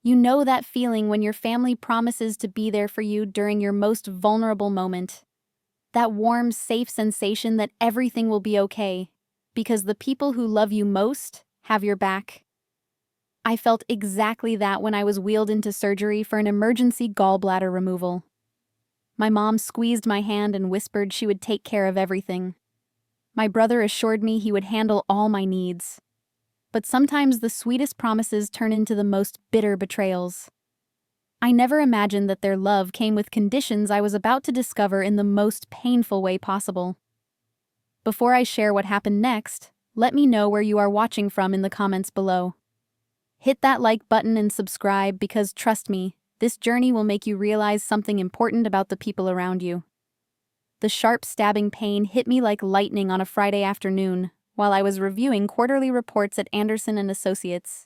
You know that feeling when your family promises to be there for you during your most vulnerable moment. That warm, safe sensation that everything will be okay, because the people who love you most have your back. I felt exactly that when I was wheeled into surgery for an emergency gallbladder removal. My mom squeezed my hand and whispered she would take care of everything. My brother assured me he would handle all my needs. But sometimes the sweetest promises turn into the most bitter betrayals. I never imagined that their love came with conditions I was about to discover in the most painful way possible. Before I share what happened next, let me know where you are watching from in the comments below. Hit that like button and subscribe because trust me, this journey will make you realize something important about the people around you. The sharp stabbing pain hit me like lightning on a Friday afternoon while I was reviewing quarterly reports at Anderson and Associates.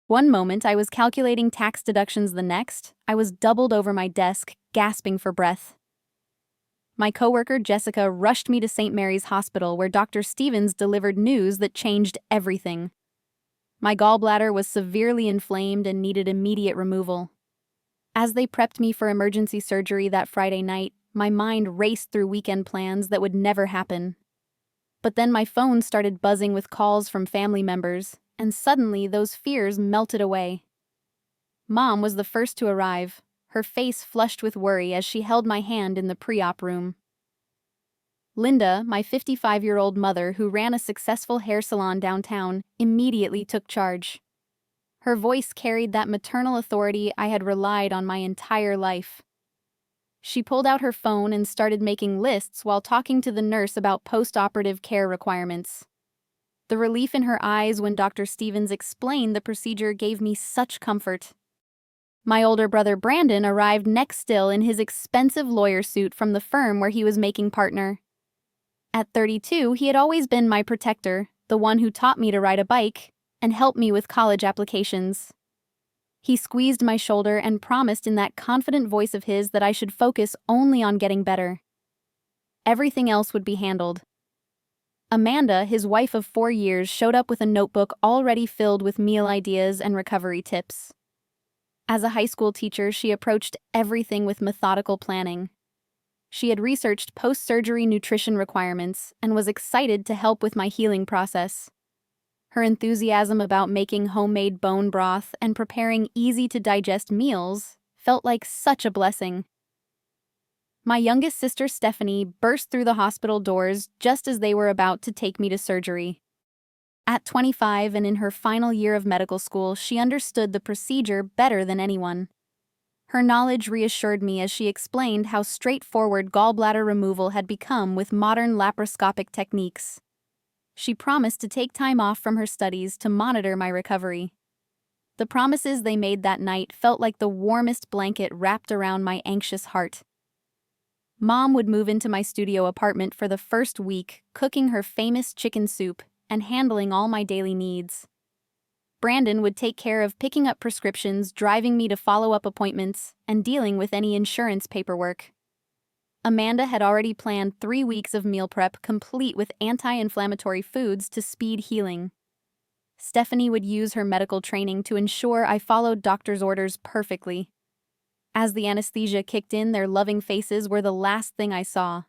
One moment I was calculating tax deductions, the next, I was doubled over my desk, gasping for breath. My coworker Jessica rushed me to St. Mary's Hospital where Dr. Stevens delivered news that changed everything. My gallbladder was severely inflamed and needed immediate removal. As they prepped me for emergency surgery that Friday night, my mind raced through weekend plans that would never happen. But then my phone started buzzing with calls from family members, and suddenly those fears melted away. Mom was the first to arrive, her face flushed with worry as she held my hand in the pre-op room. Linda, my 55-year-old mother who ran a successful hair salon downtown, immediately took charge. Her voice carried that maternal authority I had relied on my entire life. She pulled out her phone and started making lists while talking to the nurse about post-operative care requirements. The relief in her eyes when Dr. Stevens explained the procedure gave me such comfort. My older brother Brandon arrived next still in his expensive lawyer suit from the firm where he was making partner. At 32, he had always been my protector, the one who taught me to ride a bike and helped me with college applications. He squeezed my shoulder and promised in that confident voice of his that I should focus only on getting better. Everything else would be handled. Amanda, his wife of 4 years, showed up with a notebook already filled with meal ideas and recovery tips. As a high school teacher, she approached everything with methodical planning. She had researched post-surgery nutrition requirements and was excited to help with my healing process. Her enthusiasm about making homemade bone broth and preparing easy-to-digest meals felt like such a blessing. My youngest sister Stephanie burst through the hospital doors just as they were about to take me to surgery. At 25 and in her final year of medical school, she understood the procedure better than anyone. Her knowledge reassured me as she explained how straightforward gallbladder removal had become with modern laparoscopic techniques. She promised to take time off from her studies to monitor my recovery. The promises they made that night felt like the warmest blanket wrapped around my anxious heart. Mom would move into my studio apartment for the first week, cooking her famous chicken soup and handling all my daily needs. Brandon would take care of picking up prescriptions, driving me to follow-up appointments, and dealing with any insurance paperwork. Amanda had already planned 3 weeks of meal prep complete with anti-inflammatory foods to speed healing. Stephanie would use her medical training to ensure I followed doctor's orders perfectly. As the anesthesia kicked in, their loving faces were the last thing I saw.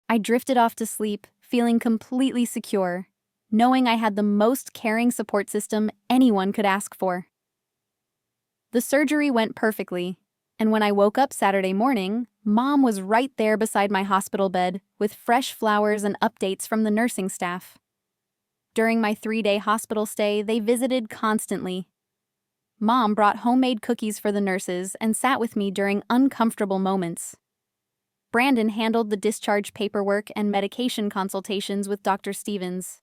I drifted off to sleep, feeling completely secure, knowing I had the most caring support system anyone could ask for. The surgery went perfectly, and when I woke up Saturday morning, Mom was right there beside my hospital bed with fresh flowers and updates from the nursing staff. During my 3-day hospital stay, they visited constantly. Mom brought homemade cookies for the nurses and sat with me during uncomfortable moments. Brandon handled the discharge paperwork and medication consultations with Dr. Stevens.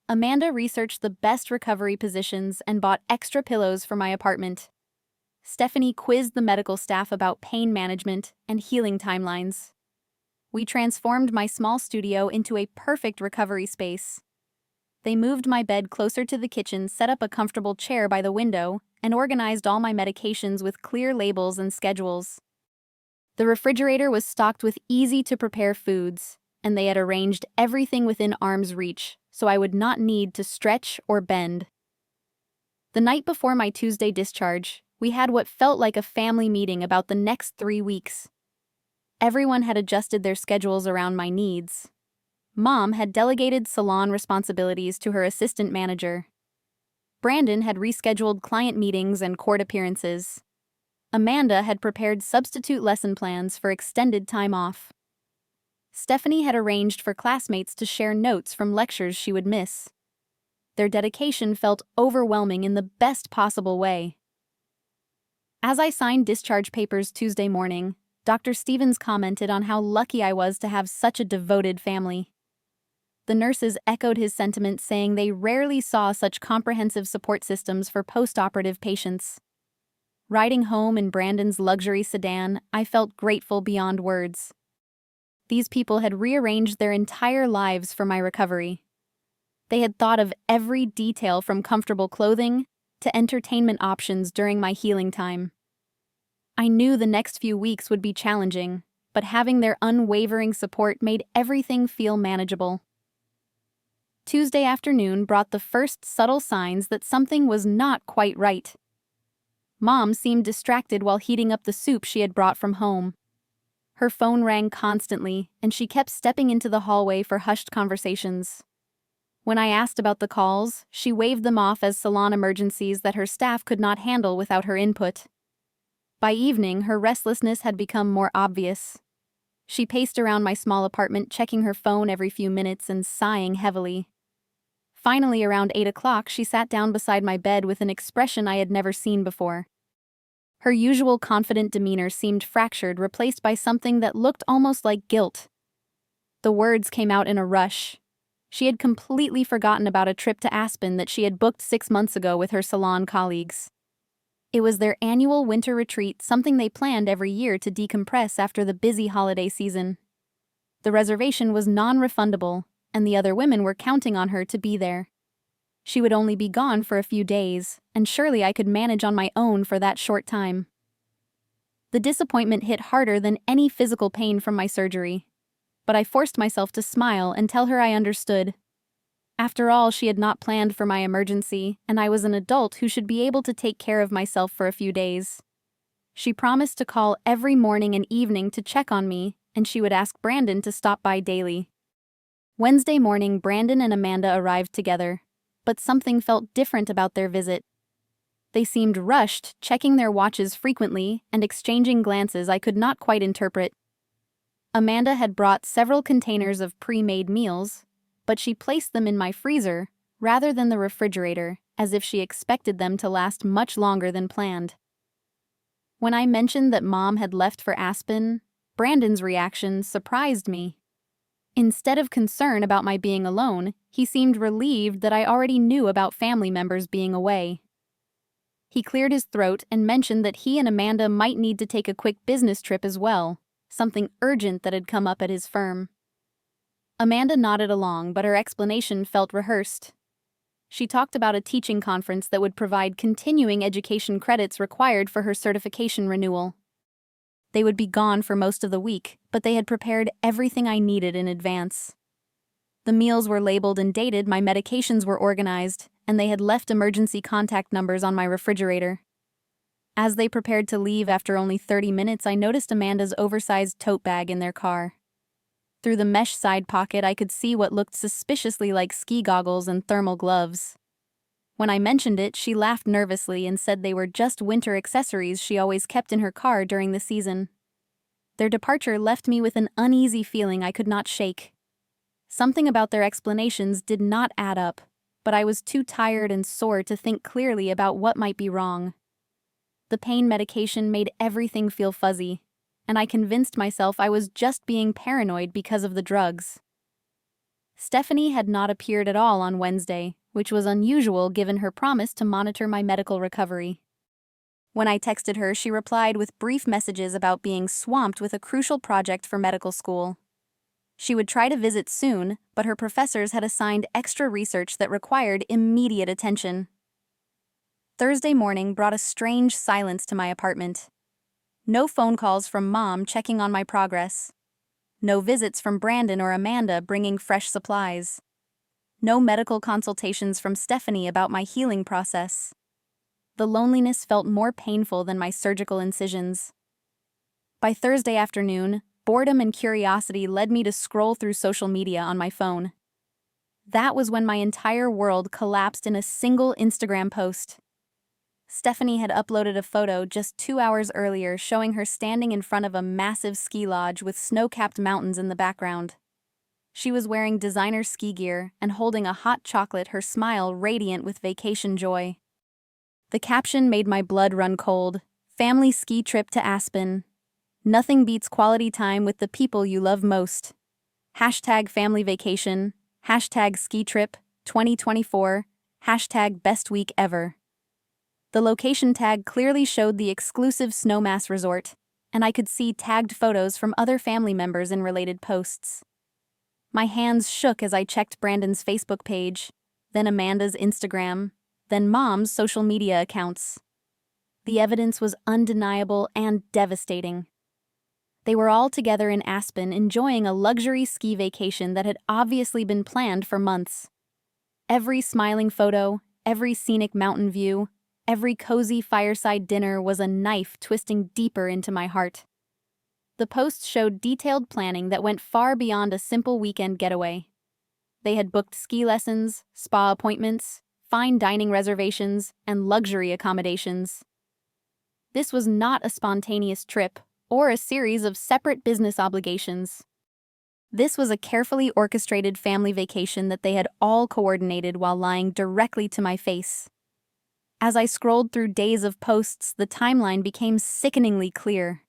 Amanda researched the best recovery positions and bought extra pillows for my apartment. Stephanie quizzed the medical staff about pain management and healing timelines. We transformed my small studio into a perfect recovery space. They moved my bed closer to the kitchen, set up a comfortable chair by the window, and organized all my medications with clear labels and schedules. The refrigerator was stocked with easy-to-prepare foods, and they had arranged everything within arm's reach, so I would not need to stretch or bend. The night before my Tuesday discharge, we had what felt like a family meeting about the next 3 weeks. Everyone had adjusted their schedules around my needs. Mom had delegated salon responsibilities to her assistant manager. Brandon had rescheduled client meetings and court appearances. Amanda had prepared substitute lesson plans for extended time off. Stephanie had arranged for classmates to share notes from lectures she would miss. Their dedication felt overwhelming in the best possible way. As I signed discharge papers Tuesday morning, Dr. Stevens commented on how lucky I was to have such a devoted family. The nurses echoed his sentiment, saying they rarely saw such comprehensive support systems for post-operative patients. Riding home in Brandon's luxury sedan, I felt grateful beyond words. These people had rearranged their entire lives for my recovery. They had thought of every detail, from comfortable clothing to entertainment options during my healing time. I knew the next few weeks would be challenging, but having their unwavering support made everything feel manageable. Tuesday afternoon brought the first subtle signs that something was not quite right. Mom seemed distracted while heating up the soup she had brought from home. Her phone rang constantly, and she kept stepping into the hallway for hushed conversations. When I asked about the calls, she waved them off as salon emergencies that her staff could not handle without her input. By evening, her restlessness had become more obvious. She paced around my small apartment, checking her phone every few minutes and sighing heavily. Finally, around 8 o'clock, she sat down beside my bed with an expression I had never seen before. Her usual confident demeanor seemed fractured, replaced by something that looked almost like guilt. The words came out in a rush. She had completely forgotten about a trip to Aspen that she had booked 6 months ago with her salon colleagues. It was their annual winter retreat, something they planned every year to decompress after the busy holiday season. The reservation was non-refundable, and the other women were counting on her to be there. She would only be gone for a few days, and surely I could manage on my own for that short time. The disappointment hit harder than any physical pain from my surgery, but I forced myself to smile and tell her I understood. After all, she had not planned for my emergency, and I was an adult who should be able to take care of myself for a few days. She promised to call every morning and evening to check on me, and she would ask Brandon to stop by daily. Wednesday morning, Brandon and Amanda arrived together, but something felt different about their visit. They seemed rushed, checking their watches frequently and exchanging glances I could not quite interpret. Amanda had brought several containers of pre-made meals, but she placed them in my freezer rather than the refrigerator, as if she expected them to last much longer than planned. When I mentioned that Mom had left for Aspen, Brandon's reaction surprised me. Instead of concern about my being alone, he seemed relieved that I already knew about family members being away. He cleared his throat and mentioned that he and Amanda might need to take a quick business trip as well, something urgent that had come up at his firm. Amanda nodded along, but her explanation felt rehearsed. She talked about a teaching conference that would provide continuing education credits required for her certification renewal. They would be gone for most of the week, but they had prepared everything I needed in advance. The meals were labeled and dated, my medications were organized, and they had left emergency contact numbers on my refrigerator. As they prepared to leave after only 30 minutes, I noticed Amanda's oversized tote bag in their car. Through the mesh side pocket, I could see what looked suspiciously like ski goggles and thermal gloves. When I mentioned it, she laughed nervously and said they were just winter accessories she always kept in her car during the season. Their departure left me with an uneasy feeling I could not shake. Something about their explanations did not add up, but I was too tired and sore to think clearly about what might be wrong. The pain medication made everything feel fuzzy, and I convinced myself I was just being paranoid because of the drugs. Stephanie had not appeared at all on Wednesday, which was unusual given her promise to monitor my medical recovery. When I texted her, she replied with brief messages about being swamped with a crucial project for medical school. She would try to visit soon, but her professors had assigned extra research that required immediate attention. Thursday morning brought a strange silence to my apartment. No phone calls from Mom checking on my progress. No visits from Brandon or Amanda bringing fresh supplies. No medical consultations from Stephanie about my healing process. the loneliness felt more painful than my surgical incisions. By Thursday afternoon, boredom and curiosity led me to scroll through social media on my phone. That was when my entire world collapsed in a single Instagram post. Stephanie had uploaded a photo just 2 hours earlier showing her standing in front of a massive ski lodge with snow-capped mountains in the background. She was wearing designer ski gear and holding a hot chocolate, her smile radiant with vacation joy. The caption made my blood run cold. Family ski trip to Aspen. Nothing beats quality time with the people you love most. Hashtag family vacation. Hashtag ski trip 2024. Hashtag best week ever. The location tag clearly showed the exclusive Snowmass resort, and I could see tagged photos from other family members in related posts. My hands shook as I checked Brandon's Facebook page, then Amanda's Instagram, then Mom's social media accounts. The evidence was undeniable and devastating. They were all together in Aspen enjoying a luxury ski vacation that had obviously been planned for months. Every smiling photo, every scenic mountain view, every cozy fireside dinner was a knife twisting deeper into my heart. The posts showed detailed planning that went far beyond a simple weekend getaway. They had booked ski lessons, spa appointments, fine dining reservations, and luxury accommodations. This was not a spontaneous trip or a series of separate business obligations. This was a carefully orchestrated family vacation that they had all coordinated while lying directly to my face. As I scrolled through days of posts, the timeline became sickeningly clear.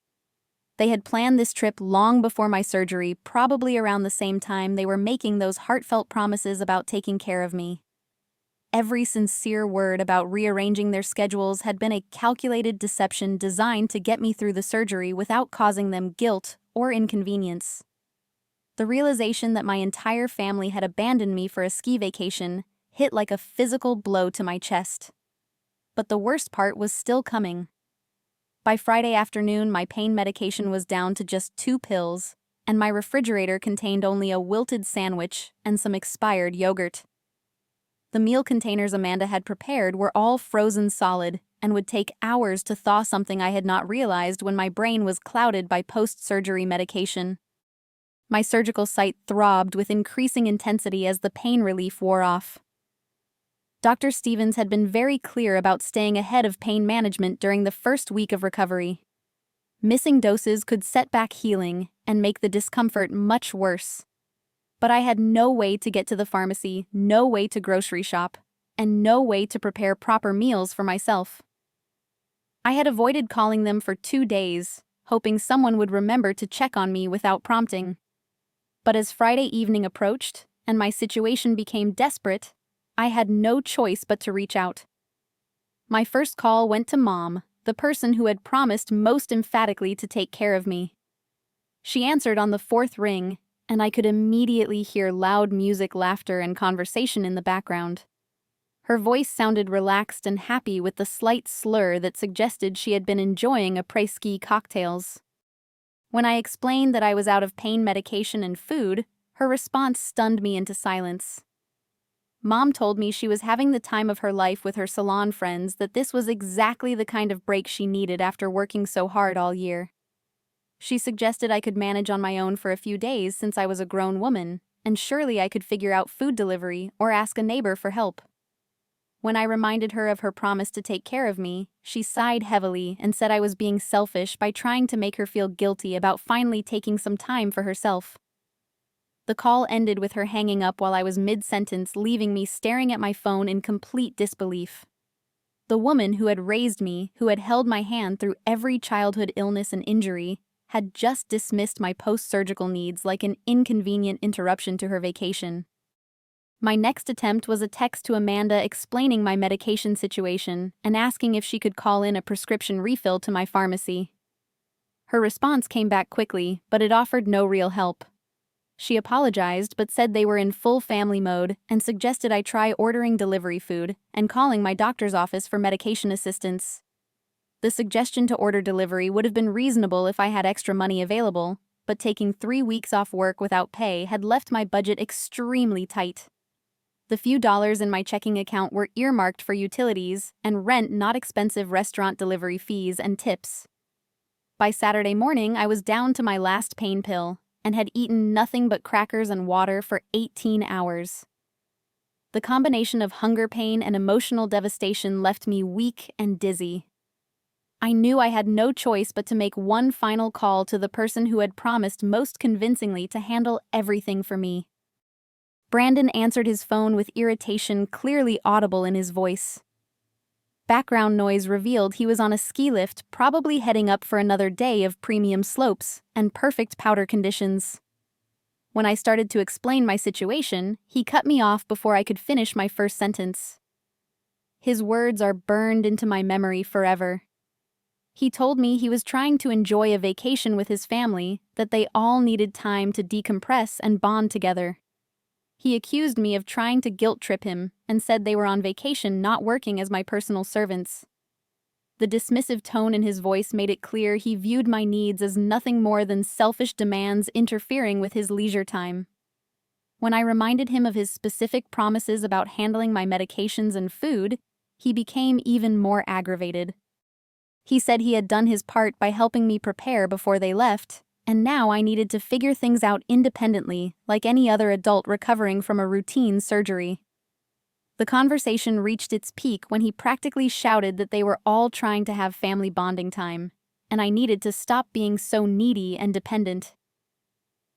They had planned this trip long before my surgery, probably around the same time they were making those heartfelt promises about taking care of me. Every sincere word about rearranging their schedules had been a calculated deception designed to get me through the surgery without causing them guilt or inconvenience. The realization that my entire family had abandoned me for a ski vacation hit like a physical blow to my chest. But the worst part was still coming. By Friday afternoon, my pain medication was down to just 2 pills, and my refrigerator contained only a wilted sandwich and some expired yogurt. The meal containers Amanda had prepared were all frozen solid and would take hours to thaw, something I had not realized when my brain was clouded by post-surgery medication. My surgical site throbbed with increasing intensity as the pain relief wore off. Dr. Stevens had been very clear about staying ahead of pain management during the first week of recovery. Missing doses could set back healing and make the discomfort much worse. But I had no way to get to the pharmacy, no way to grocery shop, and no way to prepare proper meals for myself. I had avoided calling them for 2 days, hoping someone would remember to check on me without prompting. But as Friday evening approached and my situation became desperate, I had no choice but to reach out. My first call went to Mom, the person who had promised most emphatically to take care of me. She answered on the 4th ring, and I could immediately hear loud music, laughter, and conversation in the background. Her voice sounded relaxed and happy with the slight slur that suggested she had been enjoying après-ski cocktails. When I explained that I was out of pain medication and food, her response stunned me into silence. Mom told me she was having the time of her life with her salon friends, that this was exactly the kind of break she needed after working so hard all year. She suggested I could manage on my own for a few days since I was a grown woman, and surely I could figure out food delivery or ask a neighbor for help. When I reminded her of her promise to take care of me, she sighed heavily and said I was being selfish by trying to make her feel guilty about finally taking some time for herself. The call ended with her hanging up while I was mid-sentence, leaving me staring at my phone in complete disbelief. The woman who had raised me, who had held my hand through every childhood illness and injury, had just dismissed my post-surgical needs like an inconvenient interruption to her vacation. My next attempt was a text to Amanda explaining my medication situation and asking if she could call in a prescription refill to my pharmacy. Her response came back quickly, but it offered no real help. She apologized but said they were in full family mode and suggested I try ordering delivery food and calling my doctor's office for medication assistance. The suggestion to order delivery would have been reasonable if I had extra money available, but taking 3 weeks off work without pay had left my budget extremely tight. The few dollars in my checking account were earmarked for utilities and rent, not expensive restaurant delivery fees and tips. By Saturday morning, I was down to my last pain pill and had eaten nothing but crackers and water for 18 hours. The combination of hunger pain and emotional devastation left me weak and dizzy. I knew I had no choice but to make one final call to the person who had promised most convincingly to handle everything for me. Brandon answered his phone with irritation clearly audible in his voice. Background noise revealed he was on a ski lift, probably heading up for another day of premium slopes and perfect powder conditions. When I started to explain my situation, he cut me off before I could finish my first sentence. His words are burned into my memory forever. He told me he was trying to enjoy a vacation with his family, that they all needed time to decompress and bond together. He accused me of trying to guilt trip him and said they were on vacation, not working as my personal servants. The dismissive tone in his voice made it clear he viewed my needs as nothing more than selfish demands interfering with his leisure time. When I reminded him of his specific promises about handling my medications and food, he became even more aggravated. He said he had done his part by helping me prepare before they left, and now I needed to figure things out independently, like any other adult recovering from a routine surgery. The conversation reached its peak when he practically shouted that they were all trying to have family bonding time, and I needed to stop being so needy and dependent.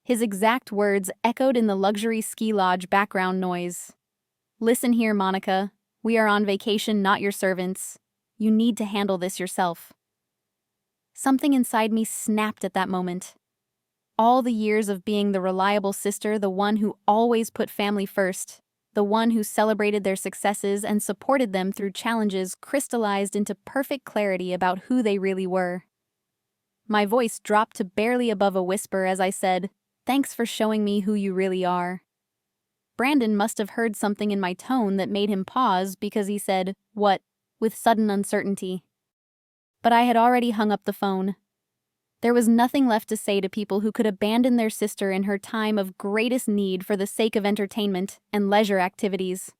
His exact words echoed in the luxury ski lodge background noise. "Listen here, Monica. We are on vacation, not your servants. You need to handle this yourself." Something inside me snapped at that moment. All the years of being the reliable sister, the one who always put family first, the one who celebrated their successes and supported them through challenges, crystallized into perfect clarity about who they really were. My voice dropped to barely above a whisper as I said, "Thanks for showing me who you really are." Brandon must have heard something in my tone that made him pause because he said, "What?" with sudden uncertainty. But I had already hung up the phone. There was nothing left to say to people who could abandon their sister in her time of greatest need for the sake of entertainment and leisure activities.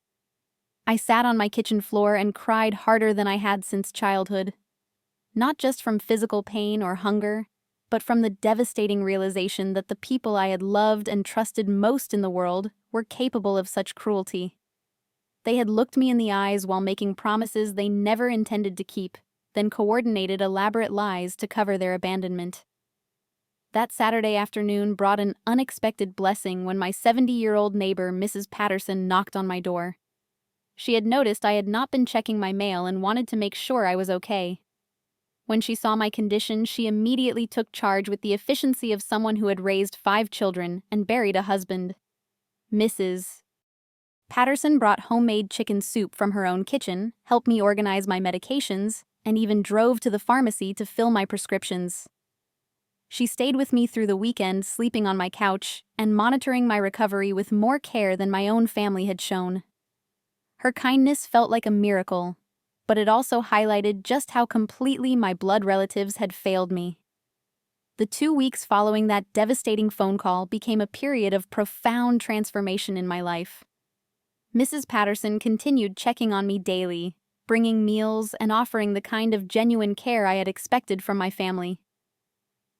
I sat on my kitchen floor and cried harder than I had since childhood. Not just from physical pain or hunger, but from the devastating realization that the people I had loved and trusted most in the world were capable of such cruelty. They had looked me in the eyes while making promises they never intended to keep, then coordinated elaborate lies to cover their abandonment. That Saturday afternoon brought an unexpected blessing when my 70-year-old neighbor, Mrs. Patterson, knocked on my door. She had noticed I had not been checking my mail and wanted to make sure I was okay. When she saw my condition, she immediately took charge with the efficiency of someone who had raised 5 children and buried a husband. Mrs. Patterson brought homemade chicken soup from her own kitchen, helped me organize my medications, and even drove to the pharmacy to fill my prescriptions. She stayed with me through the weekend, sleeping on my couch and monitoring my recovery with more care than my own family had shown. Her kindness felt like a miracle, but it also highlighted just how completely my blood relatives had failed me. The 2 weeks following that devastating phone call became a period of profound transformation in my life. Mrs. Patterson continued checking on me daily, bringing meals and offering the kind of genuine care I had expected from my family.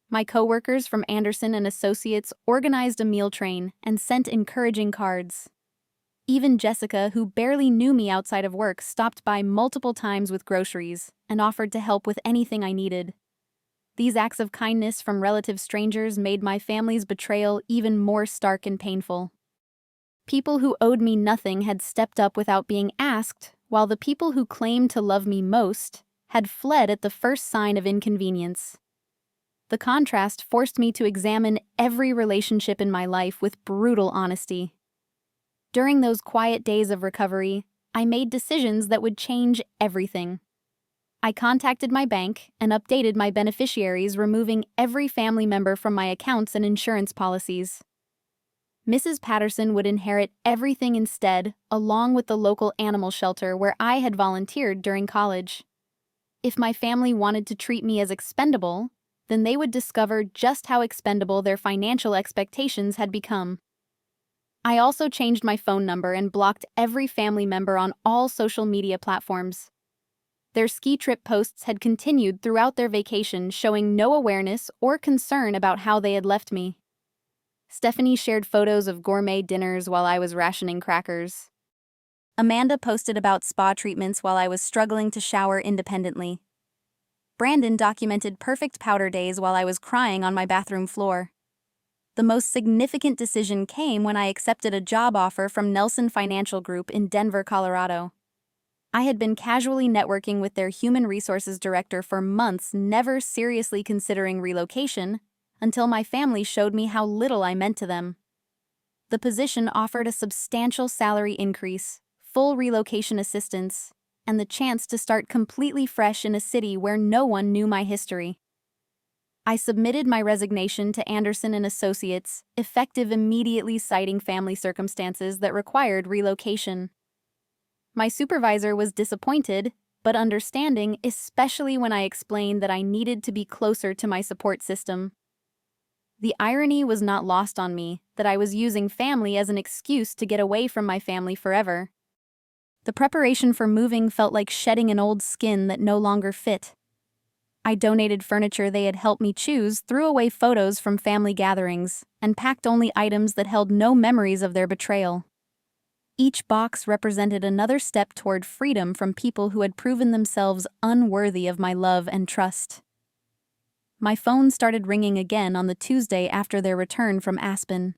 My coworkers from Anderson and Associates organized a meal train and sent encouraging cards. Even Jessica, who barely knew me outside of work, stopped by multiple times with groceries and offered to help with anything I needed. These acts of kindness from relative strangers made my family's betrayal even more stark and painful. People who owed me nothing had stepped up without being asked, while the people who claimed to love me most had fled at the first sign of inconvenience. The contrast forced me to examine every relationship in my life with brutal honesty. During those quiet days of recovery, I made decisions that would change everything. I contacted my bank and updated my beneficiaries, removing every family member from my accounts and insurance policies. Mrs. Patterson would inherit everything instead, along with the local animal shelter where I had volunteered during college. If my family wanted to treat me as expendable, then they would discover just how expendable their financial expectations had become. I also changed my phone number and blocked every family member on all social media platforms. Their ski trip posts had continued throughout their vacation, showing no awareness or concern about how they had left me. Stephanie shared photos of gourmet dinners while I was rationing crackers. Amanda posted about spa treatments while I was struggling to shower independently. Brandon documented perfect powder days while I was crying on my bathroom floor. The most significant decision came when I accepted a job offer from Nelson Financial Group in Denver, Colorado. I had been casually networking with their human resources director for months, never seriously considering relocation, until my family showed me how little I meant to them. The position offered a substantial salary increase, full relocation assistance, and the chance to start completely fresh in a city where no one knew my history. I submitted my resignation to Anderson and Associates, effective immediately, citing family circumstances that required relocation. My supervisor was disappointed, but understanding, especially when I explained that I needed to be closer to my support system. The irony was not lost on me that I was using family as an excuse to get away from my family forever. The preparation for moving felt like shedding an old skin that no longer fit. I donated furniture they had helped me choose, threw away photos from family gatherings, and packed only items that held no memories of their betrayal. Each box represented another step toward freedom from people who had proven themselves unworthy of my love and trust. My phone started ringing again on the Tuesday after their return from Aspen.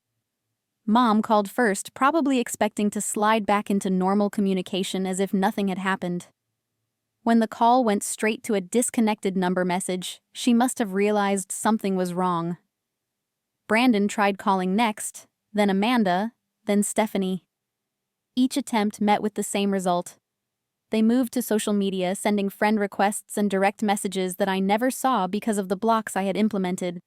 Mom called first, probably expecting to slide back into normal communication as if nothing had happened. When the call went straight to a disconnected number message, she must have realized something was wrong. Brandon tried calling next, then Amanda, then Stephanie. Each attempt met with the same result. They moved to social media, sending friend requests and direct messages that I never saw because of the blocks I had implemented.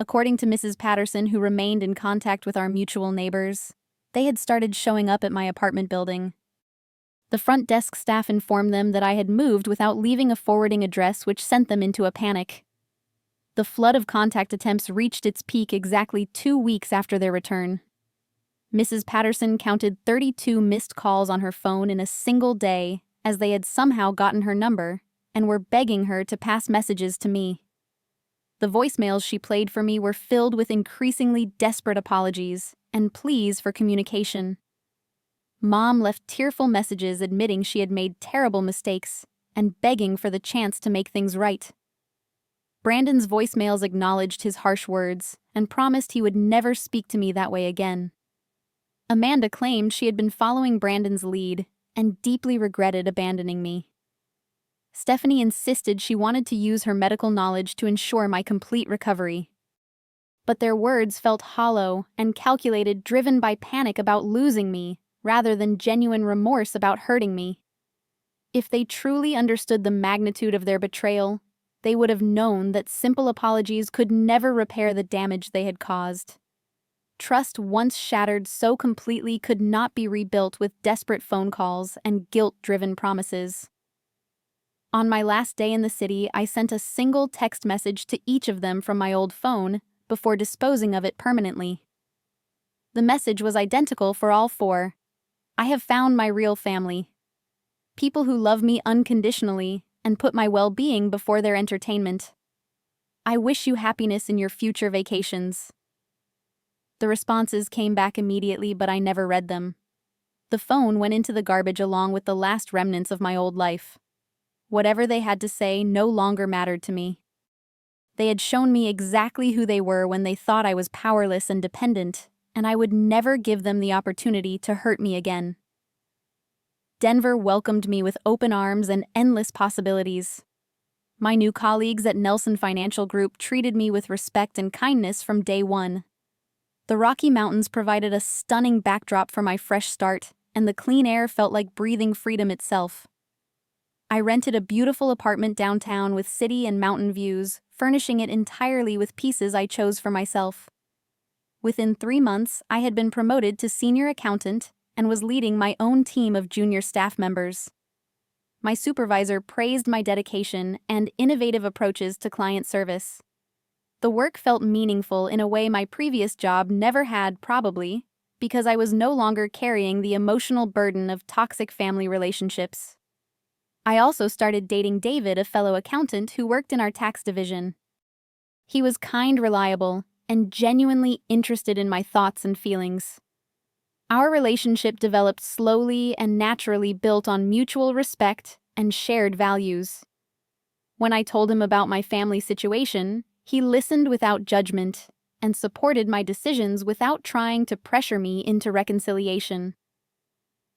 According to Mrs. Patterson, who remained in contact with our mutual neighbors, they had started showing up at my apartment building. The front desk staff informed them that I had moved without leaving a forwarding address, which sent them into a panic. The flood of contact attempts reached its peak exactly 2 weeks after their return. Mrs. Patterson counted 32 missed calls on her phone in a single day, as they had somehow gotten her number and were begging her to pass messages to me. The voicemails she played for me were filled with increasingly desperate apologies and pleas for communication. Mom left tearful messages admitting she had made terrible mistakes and begging for the chance to make things right. Brandon's voicemails acknowledged his harsh words and promised he would never speak to me that way again. Amanda claimed she had been following Brandon's lead and deeply regretted abandoning me. Stephanie insisted she wanted to use her medical knowledge to ensure my complete recovery. But their words felt hollow and calculated, driven by panic about losing me, rather than genuine remorse about hurting me. If they truly understood the magnitude of their betrayal, they would have known that simple apologies could never repair the damage they had caused. Trust once shattered so completely could not be rebuilt with desperate phone calls and guilt-driven promises. On my last day in the city, I sent a single text message to each of them from my old phone before disposing of it permanently. The message was identical for all four. I have found my real family. People who love me unconditionally and put my well-being before their entertainment. I wish you happiness in your future vacations. The responses came back immediately, but I never read them. The phone went into the garbage along with the last remnants of my old life. Whatever they had to say no longer mattered to me. They had shown me exactly who they were when they thought I was powerless and dependent, and I would never give them the opportunity to hurt me again. Denver welcomed me with open arms and endless possibilities. My new colleagues at Nelson Financial Group treated me with respect and kindness from day one. The Rocky Mountains provided a stunning backdrop for my fresh start, and the clean air felt like breathing freedom itself. I rented a beautiful apartment downtown with city and mountain views, furnishing it entirely with pieces I chose for myself. Within 3 months, I had been promoted to senior accountant and was leading my own team of junior staff members. My supervisor praised my dedication and innovative approaches to client service. The work felt meaningful in a way my previous job never had, probably because I was no longer carrying the emotional burden of toxic family relationships. I also started dating David, a fellow accountant who worked in our tax division. He was kind, reliable, and genuinely interested in my thoughts and feelings. Our relationship developed slowly and naturally, built on mutual respect and shared values. When I told him about my family situation, he listened without judgment and supported my decisions without trying to pressure me into reconciliation.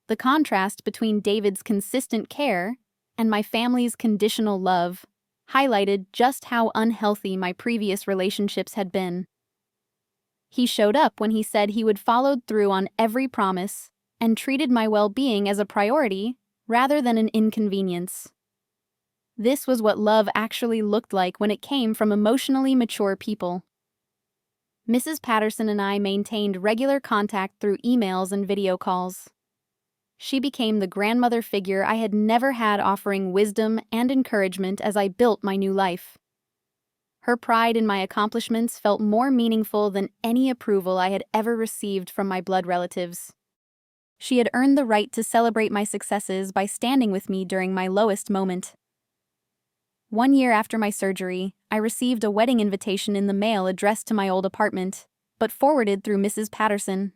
The contrast between David's consistent care and my family's conditional love highlighted just how unhealthy my previous relationships had been. He showed up when he said he would follow through on every promise and treated my well-being as a priority rather than an inconvenience. This was what love actually looked like when it came from emotionally mature people. Mrs. Patterson and I maintained regular contact through emails and video calls. She became the grandmother figure I had never had, offering wisdom and encouragement as I built my new life. Her pride in my accomplishments felt more meaningful than any approval I had ever received from my blood relatives. She had earned the right to celebrate my successes by standing with me during my lowest moment. 1 year after my surgery, I received a wedding invitation in the mail addressed to my old apartment, but forwarded through Mrs. Patterson.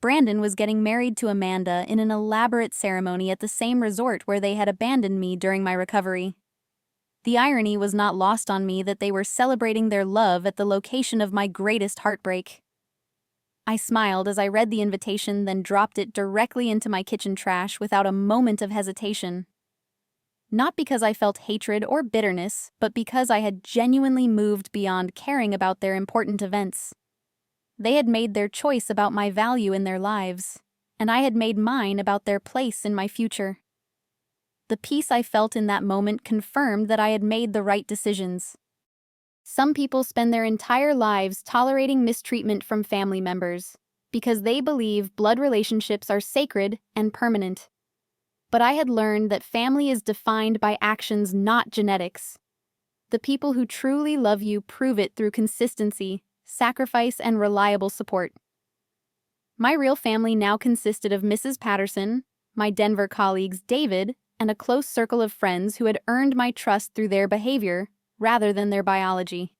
Brandon was getting married to Amanda in an elaborate ceremony at the same resort where they had abandoned me during my recovery. The irony was not lost on me that they were celebrating their love at the location of my greatest heartbreak. I smiled as I read the invitation, then dropped it directly into my kitchen trash without a moment of hesitation. Not because I felt hatred or bitterness, but because I had genuinely moved beyond caring about their important events. They had made their choice about my value in their lives, and I had made mine about their place in my future. The peace I felt in that moment confirmed that I had made the right decisions. Some people spend their entire lives tolerating mistreatment from family members because they believe blood relationships are sacred and permanent. But I had learned that family is defined by actions, not genetics. The people who truly love you prove it through consistency, sacrifice, and reliable support. My real family now consisted of Mrs. Patterson, my Denver colleagues David, and a close circle of friends who had earned my trust through their behavior rather than their biology.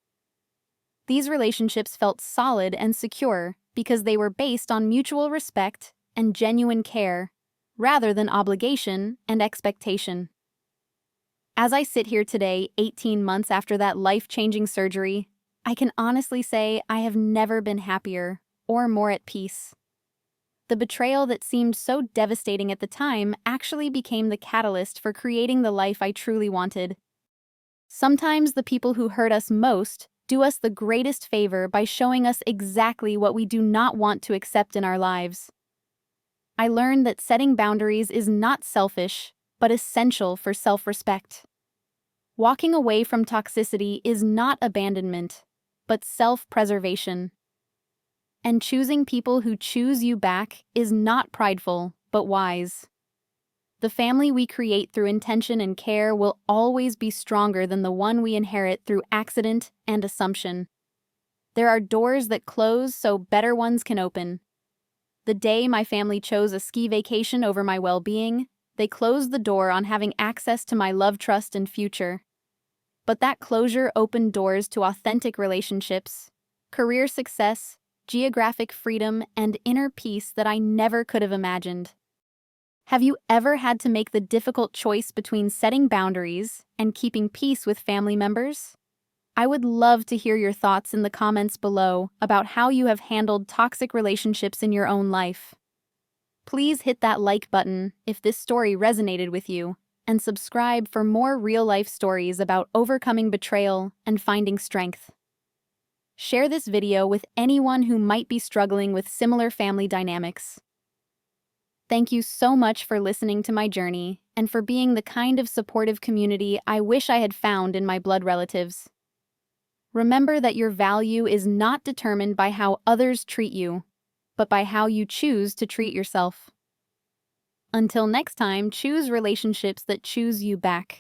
These relationships felt solid and secure because they were based on mutual respect and genuine care, rather than obligation and expectation. As I sit here today, 18 months after that life-changing surgery, I can honestly say I have never been happier or more at peace. The betrayal that seemed so devastating at the time actually became the catalyst for creating the life I truly wanted. Sometimes the people who hurt us most do us the greatest favor by showing us exactly what we do not want to accept in our lives. I learned that setting boundaries is not selfish, but essential for self-respect. Walking away from toxicity is not abandonment, but self-preservation. And choosing people who choose you back is not prideful, but wise. The family we create through intention and care will always be stronger than the one we inherit through accident and assumption. There are doors that close so better ones can open. The day my family chose a ski vacation over my well-being, they closed the door on having access to my love, trust, and future. But that closure opened doors to authentic relationships, career success, geographic freedom, and inner peace that I never could have imagined. Have you ever had to make the difficult choice between setting boundaries and keeping peace with family members? I would love to hear your thoughts in the comments below about how you have handled toxic relationships in your own life. Please hit that like button if this story resonated with you, and subscribe for more real-life stories about overcoming betrayal and finding strength. Share this video with anyone who might be struggling with similar family dynamics. Thank you so much for listening to my journey and for being the kind of supportive community I wish I had found in my blood relatives. Remember that your value is not determined by how others treat you, but by how you choose to treat yourself. Until next time, choose relationships that choose you back.